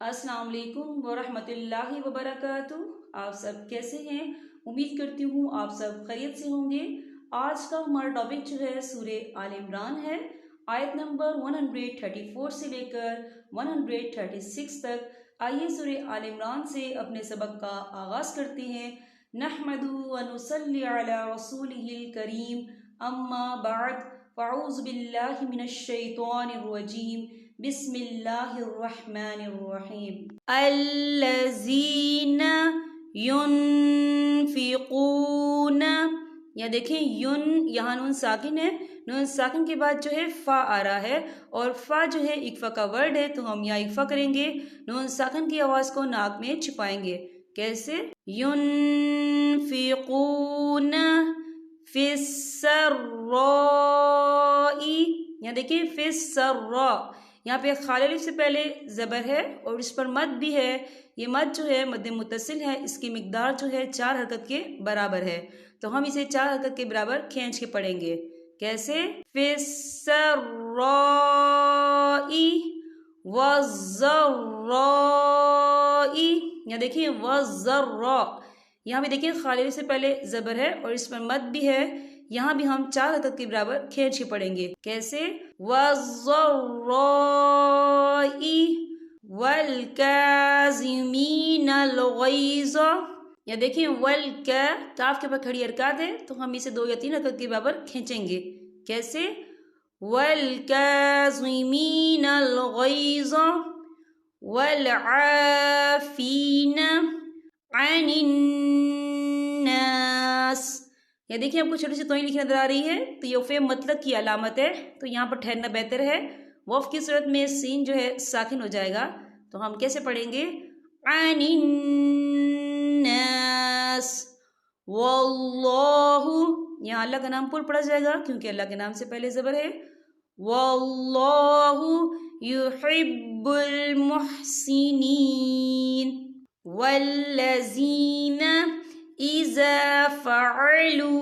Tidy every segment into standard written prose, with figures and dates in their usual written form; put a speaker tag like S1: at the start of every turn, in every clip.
S1: अस्सलाम वालेकुम वरहमतुल्लाहि वबरकातुह। आप सब कैसे हैं? उम्मीद करती हूँ आप सब खैरियत से होंगे। आज का हमारा टॉपिक जो है सूरे आल इमरान है। आयत नंबर 134 से लेकर 136 तक। आइए सूरे आल इमरान से अपने सबक का आगाज़ करते हैं। नहमदु व नुसल्ली अला रसूलिहिल करीम, अम्मा बाद, फ़अऊज़ु बिल्लाहि मिनश शैतानिर रजीम, बिस्मिल्लाहिर्रहमानिर्रहीम। अल्लज़ीना युनफ़िक़ून, या देखें युन, यहाँ नून साकिन है। नून साकिन के बाद जो है फ़ा आ रहा है और फ़ा जो है इक्फ़ा का वर्ड है, तो हम यहाँ इक्फ़ा करेंगे। नून साकिन की आवाज़ को नाक में छिपाएंगे। कैसे? युनफ़िक़ून फ़िस्सर्राई, यहाँ देखिए फ़िस्सर्रा, यहाँ पे खाली अलिफ से पहले ज़बर है और इस पर मद भी है। ये मद जो है मद मुत्तसिल है, इसकी मिकदार जो है 4 हरकत के बराबर है, तो हम इसे 4 हरकत के बराबर खींच के पढ़ेंगे। कैसे? फ़िस्सर्राई वज़्ज़र्राई, यहाँ देखिए वज़्ज़र्रा, यहाँ भी देखिए खाली अलिफ से पहले ज़बर है और इस पर मद भी है। यहाँ भी हम 4 हरकत के बराबर खींच के पढ़ेंगे। कैसे? वज़्ज़र्राई वल्काज़िमीनल गैज़, या देखिए वल का काफ के ऊपर खड़ी हरकत है, तो हम इसे 2 या 3 हरकत के बराबर खींचेंगे। कैसे? वल्काज़िमीनल गैज़ वलआफ़ीना अनिन नास, या देखिए आपको छोटी सी तोई लिखी नजर आ रही है, तो ये फ़े मतलब की अलामत है, तो यहाँ पर ठहरना बेहतर है। वफ़ की सूरत में सीन जो है साकिन हो जाएगा, तो हम कैसे पढ़ेंगे? अनिन्नास वल्लाहु, यहाँ अल्लाह का नाम पूरा पढ़ा जाएगा क्योंकि अल्लाह के नाम से पहले ज़बर है। वल्लाहु युहिब्बुल मुहसिनीन वल्लज़ीना इज़ा फ़अलू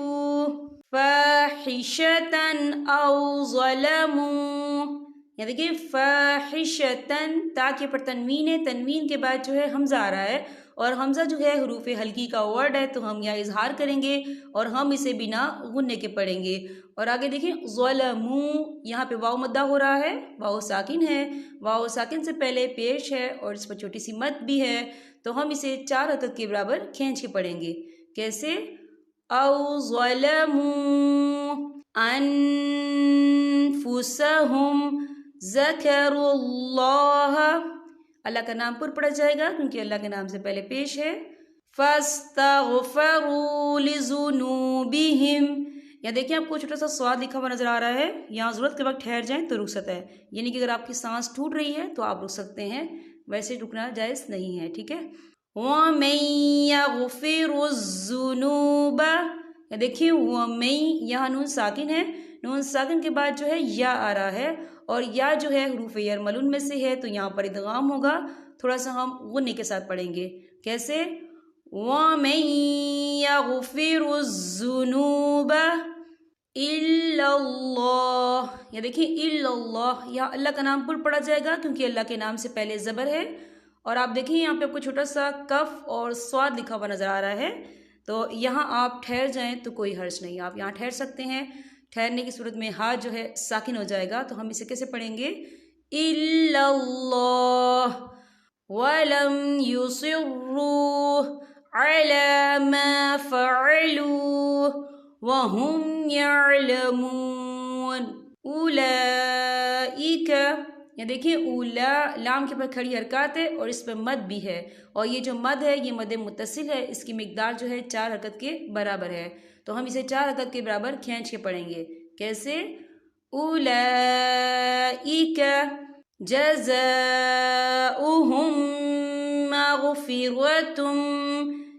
S1: फ़ाहिशतन औ ज़लमू, या देखिए फ़ाहिशतन, ता के पर तनवीन है, तनवीन के बाद जो है हमज़ा आ रहा है और हमज़ा जो है हरूफ हल्की का वर्ड है, तो हम यहाँ इजहार करेंगे और हम इसे बिना गुन्ने के पढ़ेंगे। और आगे देखिए ज़लमू, यहाँ पे वाव मद्दा हो रहा है, वाव साकिन है, वाव साकिन से पहले पेश है और इस पर छोटी सी मद भी है, तो हम इसे 4 हरकत के बराबर खींच के पढ़ेंगे। कैसे? औ ज़लमू अनफुसहुम ज़करुल्लाह, अल्लाह का नाम पर पढ़ा जाएगा क्योंकि अल्लाह के नाम से पहले पेश है। फ़स्तग़फ़रू लिज़ुनूबिहिम, या देखिए आपको छोटा सा स्वाद लिखा हुआ नजर आ रहा है, यहाँ ज़रूरत के वक्त ठहर जाएं तो रुखसत है, यानी कि अगर आपकी सांस टूट रही है तो आप रुक सकते हैं, वैसे रुकना जायज़ नहीं है। ठीक है? वमन यग़फ़िरुज़्ज़ुनूब, या देखिए वमन, यहाँ नून साकिन है, नून साकिन के बाद जो है या आ रहा है और या जो है हरूफ यरमलून में से है, तो यहाँ पर इदगाम होगा, थोड़ा सा हम गुन्ने के साथ पढ़ेंगे। कैसे? वमन यग़फ़िरुज़्ज़ुनूब इल्लल्लाह, या देखिए इल्लल्लाह, यहाँ अल्लाह का नाम पर पढ़ा जाएगा क्योंकि अल्लाह के नाम से पहले ज़बर है। और आप देखिए यहाँ पे आपको छोटा सा कफ और स्वाद लिखा हुआ नजर आ रहा है, तो यहाँ आप ठहर जाएं तो कोई हर्ज नहीं, आप यहाँ ठहर सकते हैं। ठहरने की सूरत में हा जो है साकिन हो जाएगा, तो हम इसे कैसे पढ़ेंगे? इल्लल्लाह वलम युसिर्रू अला मा फ़अलू वहुम यअलमून उलाइका, या देखिए उला, लाम के ऊपर खड़ी हरकत है और इस पर मद भी है, और ये जो मद है ये मद मुत्तसिल है, इसकी मिकदार जो है 4 हरकत के बराबर है, तो हम इसे 4 हरकत के बराबर खींच के पढ़ेंगे। कैसे? उलाइका जज़ाउहुम मग़फ़िरतुम,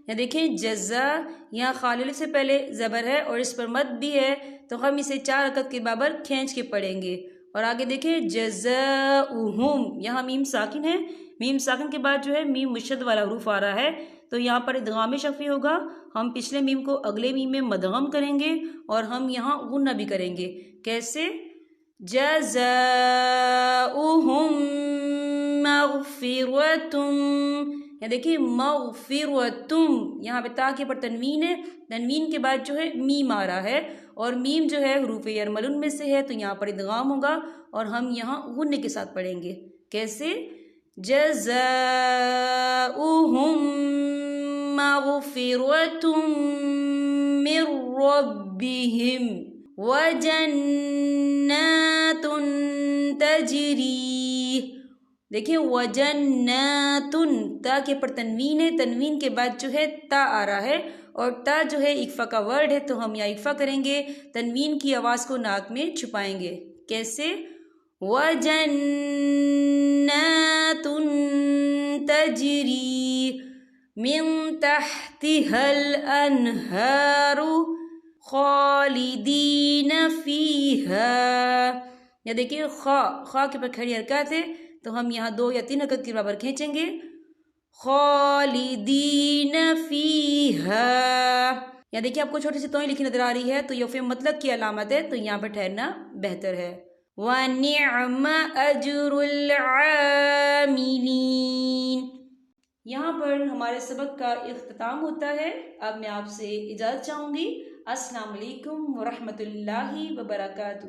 S1: या देखिए जज़ा, यहाँ खाली से पहले ज़बर है और इस पर मद भी है, तो हम इसे 4 हरकत के बराबर खींच के पढ़ेंगे। और आगे देखिए जज़ाउहुम, यहाँ मीम साकिन है, मीम साकिन के बाद जो है मीम मुशद्दद वाला हरूफ आ रहा है, तो यहाँ पर इदगाम शफ़ी होगा, हम पिछले मीम को अगले मीम में मदगम करेंगे और हम यहाँ गुन्ना भी करेंगे। कैसे? जज़ाउहुम مغفرتم، یہ دیکھیے مغفرتم، یہاں پہ تا کے پر تنوین ہے، تنوین کے بعد جو ہے میم آ رہا ہے، اور میم جو ہے حروف یرملون میں سے ہے، تو یہاں پر ادغام ہوگا اور ہم یہاں غنّے کے ساتھ پڑھیں گے. کیسے؟ جزاؤہم مغفرۃ من ربہم وجنات تجری. دیکھیں وجنات، تا کے پر تنوین ہے، تنوین کے بعد جو ہے تا آ رہا ہے، اور تا جو ہے اکفا کا ورڈ ہے، تو ہم یہاں اکفا کریں گے، تنوین کی آواز کو ناک میں چھپائیں گے. کیسے؟ وَجَنَّاتٌ تَجْرِي مِن تَحْتِهَا الْأَنْهَارُ خَالِدِينَ فِيهَا. یا دیکھیں خا کے پر کھڑی حرکات ہے، تو ہم یہاں 2 یا 3 حرکت کے برابر کھینچیں گے. خالدین فیہا. یا دیکھیں آپ کو چھوٹی سی توئیں لکھی نظر آ رہی ہے، تو یہ فعل مطلق کی علامت ہے، تو یہاں پر ٹھہرنا بہتر ہے. وَنِعْمَ أَجْرُ الْعَامِلِينَ. یہاں پر ہمارے سبق کا اختتام ہوتا ہے. اب میں آپ سے اجازت چاہوں گی. السلام علیکم ورحمۃ اللہ وبرکاتہ.